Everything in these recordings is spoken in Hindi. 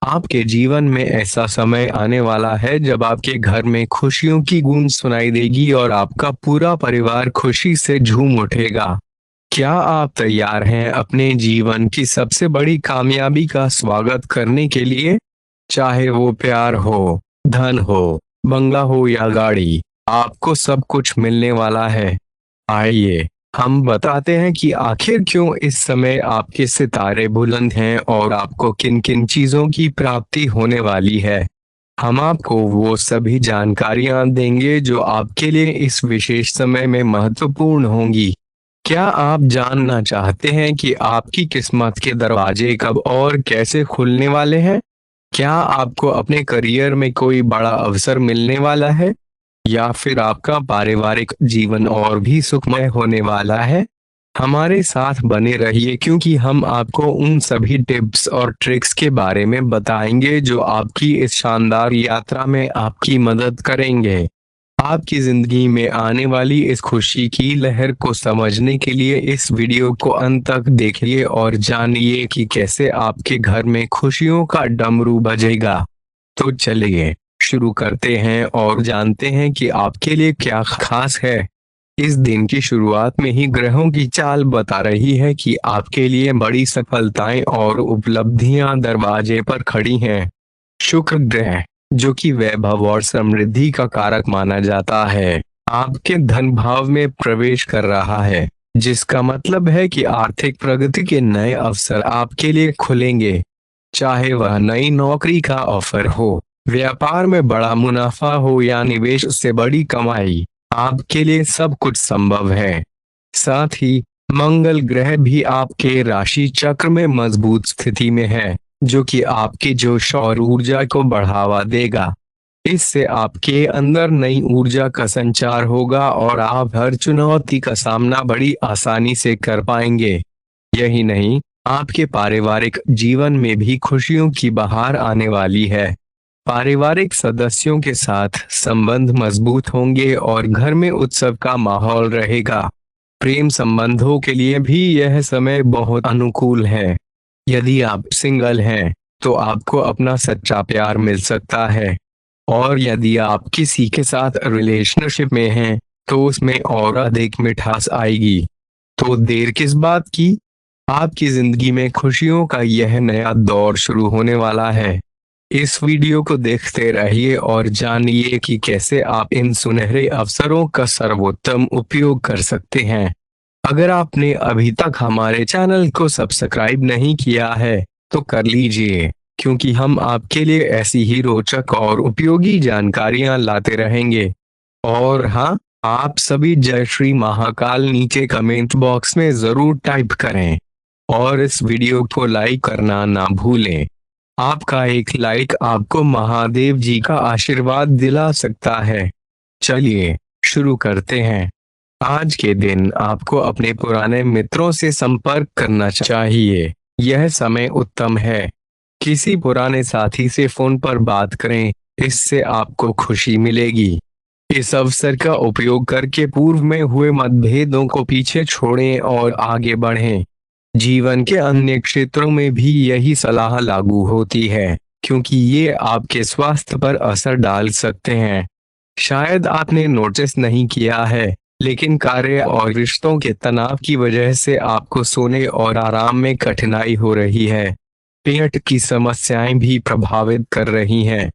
आपके जीवन में ऐसा समय आने वाला है जब आपके घर में खुशियों की गूंज सुनाई देगी और आपका पूरा परिवार खुशी से झूम उठेगा। क्या आप तैयार हैं अपने जीवन की सबसे बड़ी कामयाबी का स्वागत करने के लिए? चाहे वो प्यार हो, धन हो, बंगला हो या गाड़ी, आपको सब कुछ मिलने वाला है। आइए हम बताते हैं कि आखिर क्यों इस समय आपके सितारे बुलंद हैं और आपको किन किन चीजों की प्राप्ति होने वाली है। हम आपको वो सभी जानकारियां देंगे जो आपके लिए इस विशेष समय में महत्वपूर्ण होंगी। क्या आप जानना चाहते हैं कि आपकी किस्मत के दरवाजे कब और कैसे खुलने वाले हैं? क्या आपको अपने करियर में कोई बड़ा अवसर मिलने वाला है या फिर आपका पारिवारिक जीवन और भी सुखमय होने वाला है? हमारे साथ बने रहिए क्योंकि हम आपको उन सभी टिप्स और ट्रिक्स के बारे में बताएंगे जो आपकी इस शानदार यात्रा में आपकी मदद करेंगे। आपकी जिंदगी में आने वाली इस खुशी की लहर को समझने के लिए इस वीडियो को अंत तक देखिए और जानिए कि कैसे आपके घर में खुशियों का डमरू बजेगा। तो चलिए शुरू करते हैं और जानते हैं कि आपके लिए क्या खास है। इस दिन की शुरुआत में ही ग्रहों की चाल बता रही है कि आपके लिए बड़ी सफलताएं और उपलब्धियां दरवाजे पर खड़ी हैं। शुक्र ग्रह, जो कि वैभव और समृद्धि का कारक माना जाता है, आपके धन भाव में प्रवेश कर रहा है, जिसका मतलब है कि आर्थिक प्रगति के नए अवसर आपके लिए खुलेंगे। चाहे वह नई नौकरी का ऑफर हो, व्यापार में बड़ा मुनाफा हो या निवेश से बड़ी कमाई, आपके लिए सब कुछ संभव है। साथ ही मंगल ग्रह भी आपके राशि चक्र में मजबूत स्थिति में है, जो कि आपके जोश और ऊर्जा को बढ़ावा देगा। इससे आपके अंदर नई ऊर्जा का संचार होगा और आप हर चुनौती का सामना बड़ी आसानी से कर पाएंगे। यही नहीं, आपके पारिवारिक जीवन में भी खुशियों की बहार आने वाली है। पारिवारिक सदस्यों के साथ संबंध मजबूत होंगे और घर में उत्सव का माहौल रहेगा। प्रेम संबंधों के लिए भी यह समय बहुत अनुकूल है। यदि आप सिंगल हैं, तो आपको अपना सच्चा प्यार मिल सकता है, और यदि आप किसी के साथ रिलेशनशिप में हैं, तो उसमें और अधिक मिठास आएगी। तो देर किस बात की? आपकी जिंदगी में खुशियों का यह नया दौर शुरू होने वाला है। इस वीडियो को देखते रहिए और जानिए कि कैसे आप इन सुनहरे अवसरों का सर्वोत्तम उपयोग कर सकते हैं। अगर आपने अभी तक हमारे चैनल को सब्सक्राइब नहीं किया है, तो कर लीजिए, क्योंकि हम आपके लिए ऐसी ही रोचक और उपयोगी जानकारियां लाते रहेंगे। और हाँ, आप सभी जय श्री महाकाल नीचे कमेंट बॉक्स में जरूर टाइप करें और इस वीडियो को लाइक करना ना भूलें। आपका एक लाइक आपको महादेव जी का आशीर्वाद दिला सकता है। चलिए शुरू करते हैं। आज के दिन आपको अपने पुराने मित्रों से संपर्क करना चाहिए। यह समय उत्तम है। किसी पुराने साथी से फोन पर बात करें, इससे आपको खुशी मिलेगी। इस अवसर का उपयोग करके पूर्व में हुए मतभेदों को पीछे छोड़ें और आगे बढ़ें। जीवन के अन्य क्षेत्रों में भी यही सलाह लागू होती है, क्योंकि ये आपके स्वास्थ्य पर असर डाल सकते हैं। शायद आपने नोटिस नहीं किया है, लेकिन कार्य और रिश्तों के तनाव की वजह से आपको सोने और आराम में कठिनाई हो रही है। पेट की समस्याएं भी प्रभावित कर रही हैं।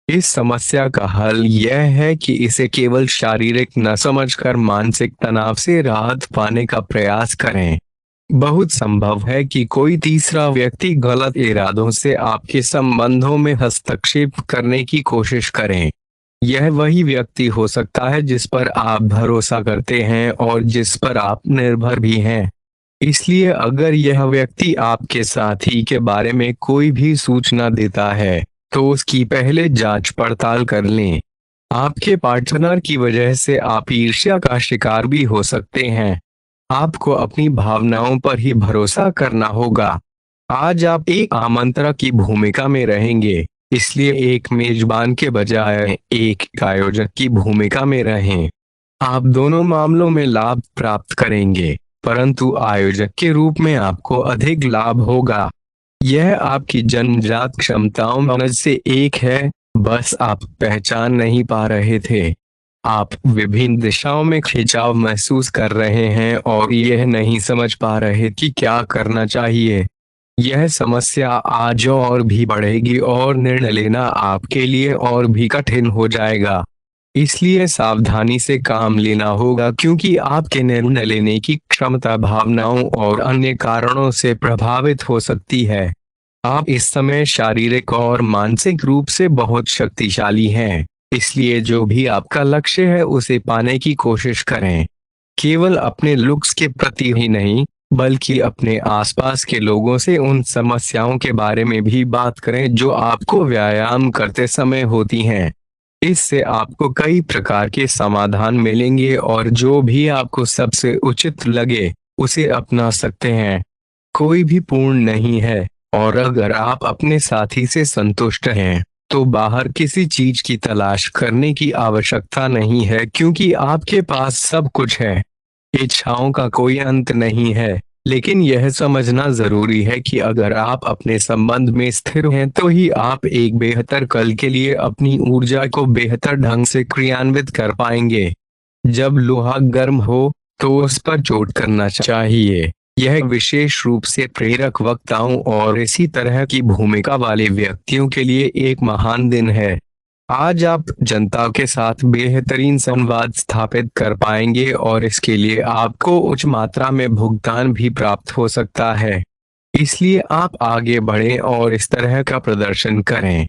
इस समस्या का हल यह है कि इसे केवल शारीरिक न समझकर मानसिक तनाव से राहत पाने का प्रयास करें। बहुत संभव है कि कोई तीसरा व्यक्ति गलत इरादों से आपके संबंधों में हस्तक्षेप करने की कोशिश करें। यह वही व्यक्ति हो सकता है जिस पर आप भरोसा करते हैं और जिस पर आप निर्भर भी हैं। इसलिए अगर यह व्यक्ति आपके साथी के बारे में कोई भी सूचना देता है, तो उसकी पहले जांच पड़ताल कर लें। आपके पार्टनर की वजह से आप ईर्ष्या का शिकार भी हो सकते हैं। आपको अपनी भावनाओं पर ही भरोसा करना होगा। आज आप एक आमंत्रक की भूमिका में रहेंगे, इसलिए एक मेजबान के बजाय एक आयोजक की भूमिका में रहें। आप दोनों मामलों में लाभ प्राप्त करेंगे, परंतु आयोजक के रूप में आपको अधिक लाभ होगा। यह आपकी जन्मजात क्षमताओं में से एक है, बस आप पहचान नहीं पा रहे थे। आप विभिन्न दिशाओं में खिंचाव महसूस कर रहे हैं और यह नहीं समझ पा रहे कि क्या करना चाहिए। यह समस्या आज और भी बढ़ेगी और निर्णय लेना आपके लिए और भी कठिन हो जाएगा। इसलिए सावधानी से काम लेना होगा, क्योंकि आपके निर्णय लेने की क्षमता भावनाओं और अन्य कारणों से प्रभावित हो सकती है। आप इस समय शारीरिक और मानसिक रूप से बहुत शक्तिशाली हैं, इसलिए जो भी आपका लक्ष्य है उसे पाने की कोशिश करें। केवल अपने लुक्स के प्रति ही नहीं, बल्कि अपने आसपास के लोगों से उन समस्याओं के बारे में भी बात करें जो आपको व्यायाम करते समय होती हैं। इससे आपको कई प्रकार के समाधान मिलेंगे और जो भी आपको सबसे उचित लगे उसे अपना सकते हैं। कोई भी पूर्ण नहीं है, और अगर आप अपने साथी से संतुष्ट हैं तो बाहर किसी चीज की तलाश करने की आवश्यकता नहीं है, क्योंकि आपके पास सब कुछ है। इच्छाओं का कोई अंत नहीं है, लेकिन यह समझना जरूरी है कि अगर आप अपने संबंध में स्थिर हैं तो ही आप एक बेहतर कल के लिए अपनी ऊर्जा को बेहतर ढंग से क्रियान्वित कर पाएंगे। जब लोहा गर्म हो तो उस पर चोट करना चाहिए। यह विशेष रूप से प्रेरक वक्ताओं और इसी तरह की भूमिका वाले व्यक्तियों के लिए एक महान दिन है। आज आप जनता के साथ बेहतरीन संवाद स्थापित कर पाएंगे और इसके लिए आपको उच्च मात्रा में भुगतान भी प्राप्त हो सकता है। इसलिए आप आगे बढ़ें और इस तरह का प्रदर्शन करें।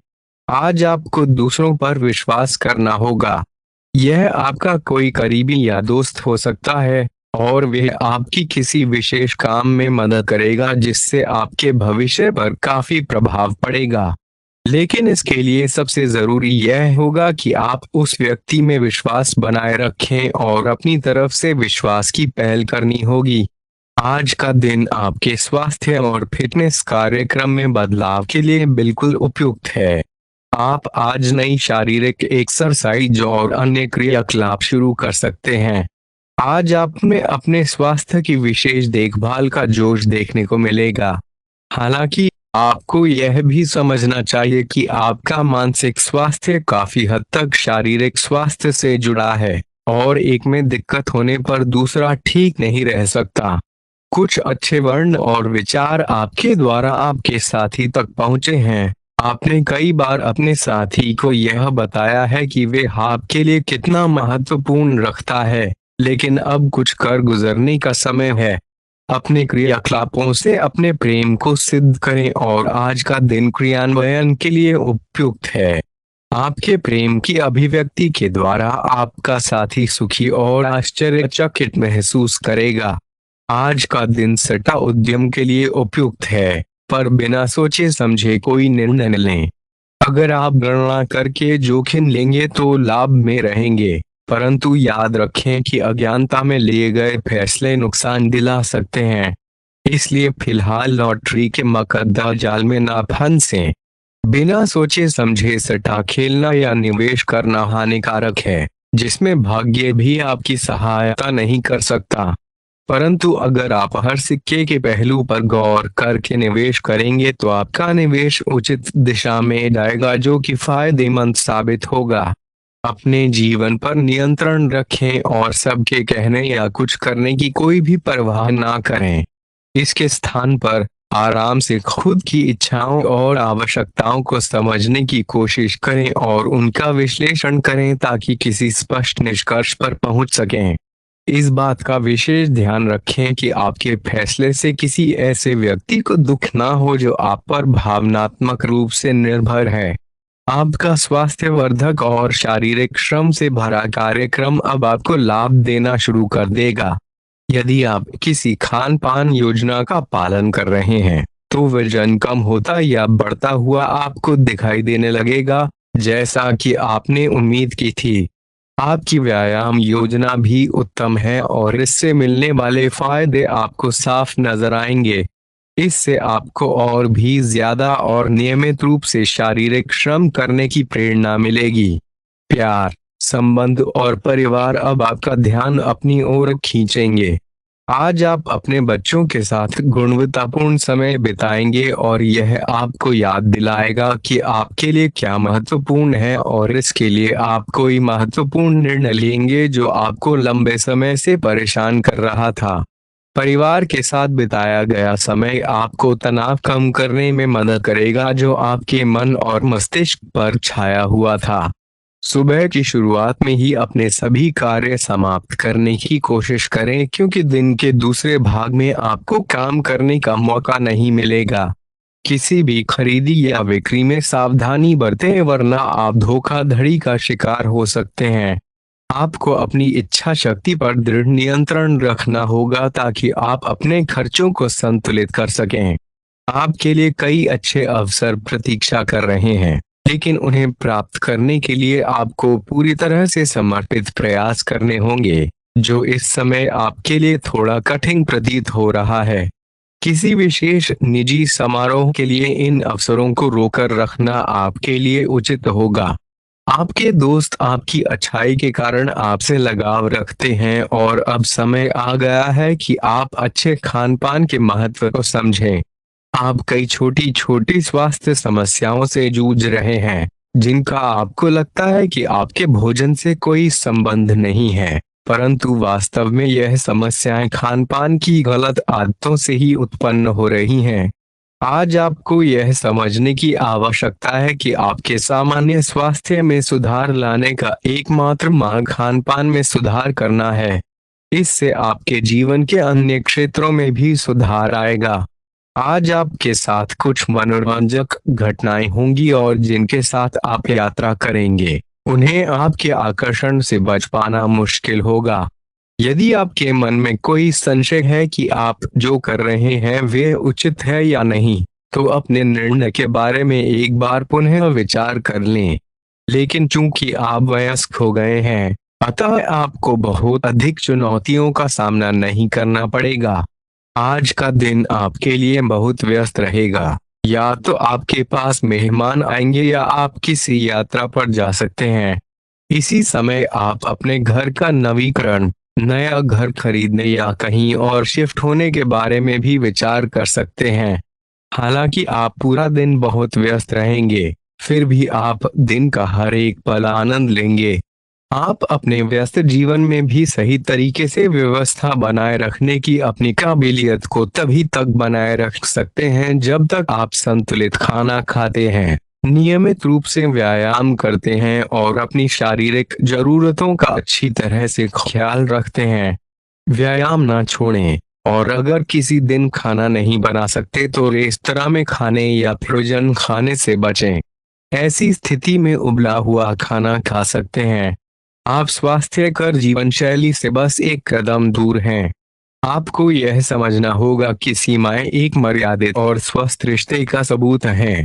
आज आपको दूसरों पर विश्वास करना होगा। यह आपका कोई करीबी या दोस्त हो सकता है, और वह आपकी किसी विशेष काम में मदद करेगा जिससे आपके भविष्य पर काफी प्रभाव पड़ेगा। लेकिन इसके लिए सबसे जरूरी यह होगा कि आप उस व्यक्ति में विश्वास बनाए रखें और अपनी तरफ से विश्वास की पहल करनी होगी। आज का दिन आपके स्वास्थ्य और फिटनेस कार्यक्रम में बदलाव के लिए बिल्कुल उपयुक्त है। आप आज नई शारीरिक एक्सरसाइज और अन्य क्रियाकलाप शुरू कर सकते हैं। आज आप में अपने स्वास्थ्य की विशेष देखभाल का जोश देखने को मिलेगा। हालांकि आपको यह भी समझना चाहिए कि आपका मानसिक स्वास्थ्य काफी हद तक शारीरिक स्वास्थ्य से जुड़ा है, और एक में दिक्कत होने पर दूसरा ठीक नहीं रह सकता। कुछ अच्छे वर्ण और विचार आपके द्वारा आपके साथी तक पहुंचे हैं। आपने कई बार अपने साथी को यह बताया है कि वे आपके लिए कितना महत्वपूर्ण रखता है, लेकिन अब कुछ कर गुजरने का समय है। अपने क्रियाकलापों से अपने प्रेम को सिद्ध करें और आज का दिन क्रियान्वयन के लिए उपयुक्त है। आपके प्रेम की अभिव्यक्ति के द्वारा आपका साथी सुखी और आश्चर्यचकित महसूस करेगा। आज का दिन सट्टा उद्यम के लिए उपयुक्त है, पर बिना सोचे समझे कोई निर्णय न लें। अगर आप गणना करके जोखिम लेंगे तो लाभ में रहेंगे, परंतु याद रखें कि अज्ञानता में लिए गए फैसले नुकसान दिला सकते हैं। इसलिए फिलहाल लॉटरी के मकद्दर जाल में ना फंसें। बिना सोचे समझे सट्टा खेलना या निवेश करना हानिकारक है, जिसमें भाग्य भी आपकी सहायता नहीं कर सकता। परंतु अगर आप हर सिक्के के पहलू पर गौर करके निवेश करेंगे तो आपका निवेश उचित दिशा में जाएगा, जो कि फायदेमंद साबित होगा। अपने जीवन पर नियंत्रण रखें और सबके कहने या कुछ करने की कोई भी परवाह ना करें। इसके स्थान पर आराम से खुद की इच्छाओं और आवश्यकताओं को समझने की कोशिश करें और उनका विश्लेषण करें ताकि किसी स्पष्ट निष्कर्ष पर पहुंच सकें। इस बात का विशेष ध्यान रखें कि आपके फैसले से किसी ऐसे व्यक्ति को दुख ना हो जो आप पर भावनात्मक रूप से निर्भर है। आपका स्वास्थ्यवर्धक और शारीरिक श्रम से भरा कार्यक्रम अब आपको लाभ देना शुरू कर देगा। यदि आप किसी खान पान योजना का पालन कर रहे हैं तो वजन कम होता या बढ़ता हुआ आपको दिखाई देने लगेगा, जैसा कि आपने उम्मीद की थी। आपकी व्यायाम योजना भी उत्तम है और इससे मिलने वाले फायदे आपको साफ नजर आएंगे। इससे आपको और भी ज्यादा और नियमित रूप से शारीरिक श्रम करने की प्रेरणा मिलेगी। प्यार, संबंध और परिवार अब आपका ध्यान अपनी ओर खींचेंगे। आज आप अपने बच्चों के साथ गुणवत्तापूर्ण समय बिताएंगे और यह आपको याद दिलाएगा कि आपके लिए क्या महत्वपूर्ण है और इसके लिए आप कोई महत्वपूर्ण निर्णय लेंगे जो आपको लंबे समय से परेशान कर रहा था। परिवार के साथ बिताया गया समय आपको तनाव कम करने में मदद करेगा जो आपके मन और मस्तिष्क पर छाया हुआ था। सुबह की शुरुआत में ही अपने सभी कार्य समाप्त करने की कोशिश करें क्योंकि दिन के दूसरे भाग में आपको काम करने का मौका नहीं मिलेगा। किसी भी खरीदी या बिक्री में सावधानी बरतें वरना आप धोखाधड़ी का शिकार हो सकते हैं। आपको अपनी इच्छा शक्ति पर दृढ़ नियंत्रण रखना होगा ताकि आप अपने खर्चों को संतुलित कर सकें। आपके लिए कई अच्छे अवसर प्रतीक्षा कर रहे हैं, लेकिन उन्हें प्राप्त करने के लिए आपको पूरी तरह से समर्पित प्रयास करने होंगे, जो इस समय आपके लिए थोड़ा कठिन प्रतीत हो रहा है। किसी विशेष निजी समारोह के लिए इन अवसरों को रोकर रखना आपके लिए उचित होगा। आपके दोस्त आपकी अच्छाई के कारण आपसे लगाव रखते हैं और अब समय आ गया है कि आप अच्छे खान पान के महत्व को समझें। आप कई छोटी छोटी स्वास्थ्य समस्याओं से जूझ रहे हैं, जिनका आपको लगता है कि आपके भोजन से कोई संबंध नहीं है, परंतु वास्तव में यह समस्याएं खान पान की गलत आदतों से ही उत्पन्न हो रही हैं। आज आपको यह समझने की आवश्यकता है कि आपके सामान्य स्वास्थ्य में सुधार लाने का एकमात्र मार्ग खान पान में सुधार करना है। इससे आपके जीवन के अन्य क्षेत्रों में भी सुधार आएगा। आज आपके साथ कुछ मनोरंजक घटनाएं होंगी और जिनके साथ आप यात्रा करेंगे, उन्हें आपके आकर्षण से बच पाना मुश्किल होगा। यदि आपके मन में कोई संशय है कि आप जो कर रहे हैं वे उचित है या नहीं, तो अपने निर्णय के बारे में एक बार पुनः विचार कर लें। लेकिन चूंकि आप वयस्क हो गए हैं, अतः आपको बहुत अधिक चुनौतियों का सामना नहीं करना पड़ेगा। आज का दिन आपके लिए बहुत व्यस्त रहेगा। या तो आपके पास मेहमान आएंगे या आप किसी यात्रा पर जा सकते हैं। इसी समय आप अपने घर का नवीकरण, नया घर खरीदने या कहीं और शिफ्ट होने के बारे में भी विचार कर सकते हैं। हालांकि आप पूरा दिन बहुत व्यस्त रहेंगे, फिर भी आप दिन का हर एक पल आनंद लेंगे। आप अपने व्यस्त जीवन में भी सही तरीके से व्यवस्था बनाए रखने की अपनी काबिलियत को तभी तक बनाए रख सकते हैं जब तक आप संतुलित खाना खाते हैं, नियमित रूप से व्यायाम करते हैं और अपनी शारीरिक जरूरतों का अच्छी तरह से ख्याल रखते हैं। व्यायाम ना छोड़ें और अगर किसी दिन खाना नहीं बना सकते तो रेस्तरां में खाने या फ्रोजन खाने से बचें। ऐसी स्थिति में उबला हुआ खाना खा सकते हैं। आप स्वास्थ्यकर जीवन शैली से बस एक कदम दूर हैं। आपको यह समझना होगा कि सीमाएं एक मर्यादित और स्वस्थ रिश्ते का सबूत हैं।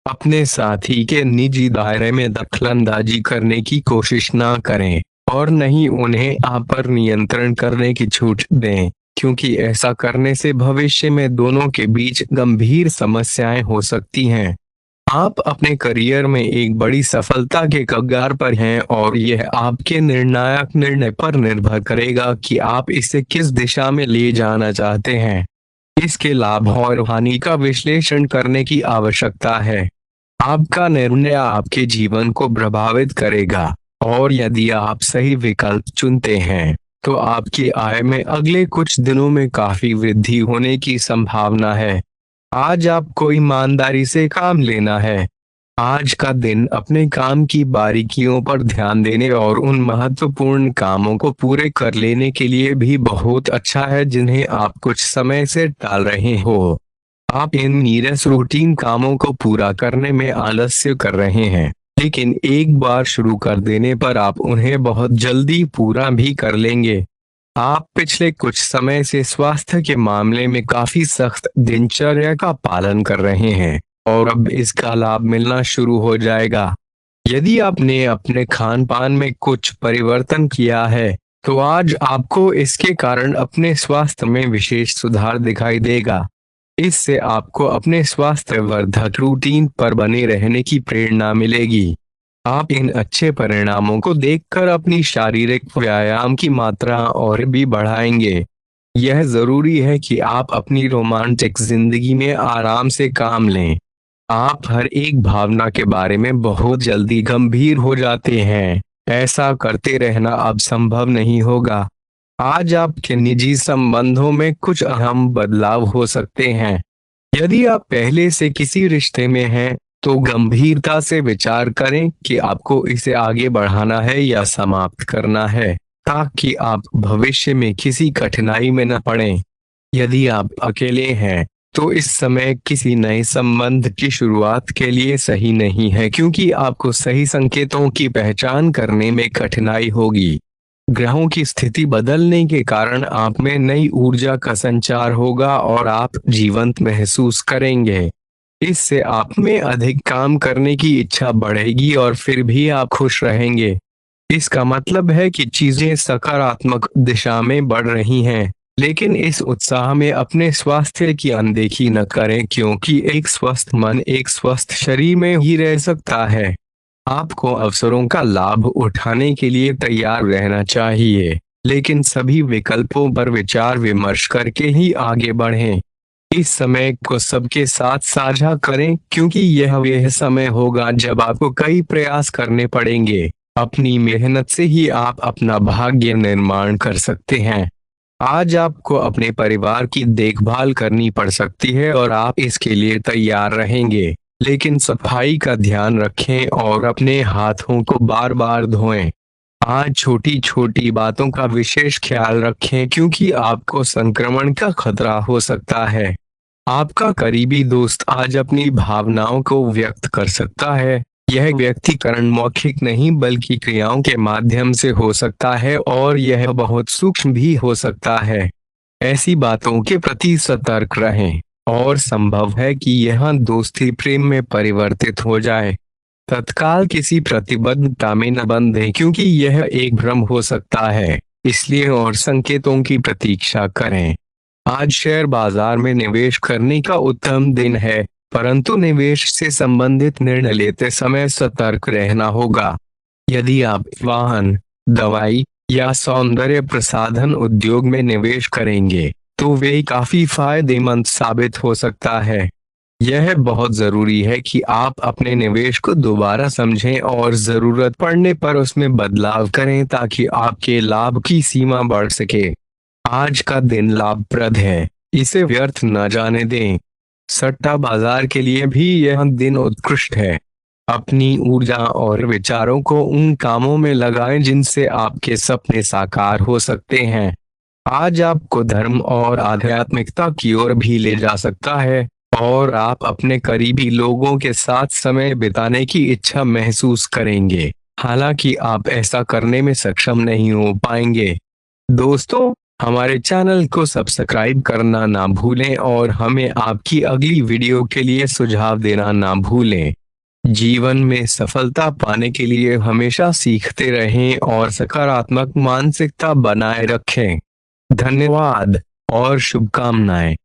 अपने साथी के निजी दायरे में दखलंदाजी करने की कोशिश ना करें और न ही उन्हें आप पर नियंत्रण करने की छूट दें, क्योंकि ऐसा करने से भविष्य में दोनों के बीच गंभीर समस्याएं हो सकती हैं। आप अपने करियर में एक बड़ी सफलता के कगार पर हैं और यह आपके निर्णायक निर्णय पर निर्भर करेगा कि आप इसे किस दिशा में ले जाना चाहते हैं। इसके लाभ और हानि का विश्लेषण करने की आवश्यकता है। आपका निर्णय आपके जीवन को प्रभावित करेगा और यदि आप सही विकल्प चुनते हैं, तो आपकी आय में अगले कुछ दिनों में काफी वृद्धि होने की संभावना है। आज आपको ईमानदारी से काम लेना है। आज का दिन अपने काम की बारीकियों पर ध्यान देने और उन महत्वपूर्ण कामों को पूरे कर लेने के लिए भी बहुत अच्छा है जिन्हें आप कुछ समय से टाल रहे हो। आप इन नीरस रूटीन कामों को पूरा करने में आलस्य कर रहे हैं, लेकिन एक बार शुरू कर देने पर आप उन्हें बहुत जल्दी पूरा भी कर लेंगे। आप पिछले कुछ समय से स्वास्थ्य के मामले में काफी सख्त दिनचर्या का पालन कर रहे हैं और अब इसका लाभ मिलना शुरू हो जाएगा। यदि आपने अपने खान पान में कुछ परिवर्तन किया है, तो आज आपको इसके कारण अपने स्वास्थ्य में विशेष सुधार दिखाई देगा। इससे आपको अपने स्वास्थ्य वर्धक रूटीन पर बने रहने की प्रेरणा मिलेगी। आप इन अच्छे परिणामों को देखकर अपनी शारीरिक व्यायाम की मात्रा और भी बढ़ाएंगे। यह जरूरी है कि आप अपनी रोमांटिक जिंदगी में आराम से काम लें। आप हर एक भावना के बारे में बहुत जल्दी गंभीर हो जाते हैं। ऐसा करते रहना अब संभव नहीं होगा। आज आपके निजी संबंधों में कुछ अहम बदलाव हो सकते हैं। यदि आप पहले से किसी रिश्ते में हैं, तो गंभीरता से विचार करें कि आपको इसे आगे बढ़ाना है या समाप्त करना है, ताकि आप भविष्य में किसी कठिनाई में न पड़ें। यदि आप अकेले हैं, तो इस समय किसी नए संबंध की शुरुआत के लिए सही नहीं है, क्योंकि आपको सही संकेतों की पहचान करने में कठिनाई होगी। ग्रहों की स्थिति बदलने के कारण आप में नई ऊर्जा का संचार होगा और आप जीवंत महसूस करेंगे। इससे आप में अधिक काम करने की इच्छा बढ़ेगी और फिर भी आप खुश रहेंगे। इसका मतलब है कि चीजें सकारात्मक दिशा में बढ़ रही हैं, लेकिन इस उत्साह में अपने स्वास्थ्य की अनदेखी न करें, क्योंकि एक स्वस्थ मन एक स्वस्थ शरीर में ही रह सकता है। आपको अवसरों का लाभ उठाने के लिए तैयार रहना चाहिए, लेकिन सभी विकल्पों पर विचार विमर्श करके ही आगे बढ़ें। इस समय को सबके साथ साझा करें, क्योंकि यह वह समय होगा जब आपको कई प्रयास करने पड़ेंगे। अपनी मेहनत से ही आप अपना भाग्य निर्माण कर सकते हैं। आज आपको अपने परिवार की देखभाल करनी पड़ सकती है और आप इसके लिए तैयार रहेंगे, लेकिन सफाई का ध्यान रखें और अपने हाथों को बार बार धोएं। आज छोटी छोटी बातों का विशेष ख्याल रखें, क्योंकि आपको संक्रमण का खतरा हो सकता है। आपका करीबी दोस्त आज अपनी भावनाओं को व्यक्त कर सकता है। यह व्यक्तिकरण मौखिक नहीं बल्कि क्रियाओं के माध्यम से हो सकता है और यह बहुत सूक्ष्म भी हो सकता है। ऐसी बातों के प्रति सतर्क रहें, और संभव है कि यह दोस्ती प्रेम में परिवर्तित हो जाए। तत्काल किसी प्रतिबद्धता में न बंधें, क्योंकि यह एक भ्रम हो सकता है, इसलिए और संकेतों की प्रतीक्षा करें। आज शेयर बाजार में निवेश करने का उत्तम दिन है, परंतु निवेश से संबंधित निर्णय लेते समय सतर्क रहना होगा। यदि आप वाहन, दवाई या सौंदर्य प्रसाधन उद्योग में निवेश करेंगे, तो वे काफी फायदेमंद साबित हो सकता है। यह बहुत जरूरी है कि आप अपने निवेश को दोबारा समझें और जरूरत पड़ने पर उसमें बदलाव करें, ताकि आपके लाभ की सीमा बढ़ सके। आज का दिन लाभप्रद है, इसे व्यर्थ न जाने दें। सट्टा बाजार के लिए भी यह दिन उत्कृष्ट है। अपनी ऊर्जा और विचारों को उन कामों में लगाएं जिनसे आपके सपने साकार हो सकते हैं। आज आपको धर्म और आध्यात्मिकता की ओर भी ले जा सकता है, और आप अपने करीबी लोगों के साथ समय बिताने की इच्छा महसूस करेंगे, हालांकि आप ऐसा करने में सक्षम नहीं हो पाएंगे। दोस्तों, हमारे चैनल को सब्सक्राइब करना ना भूलें और हमें आपकी अगली वीडियो के लिए सुझाव देना ना भूलें। जीवन में सफलता पाने के लिए हमेशा सीखते रहें और सकारात्मक मानसिकता बनाए रखें। धन्यवाद और शुभकामनाएं।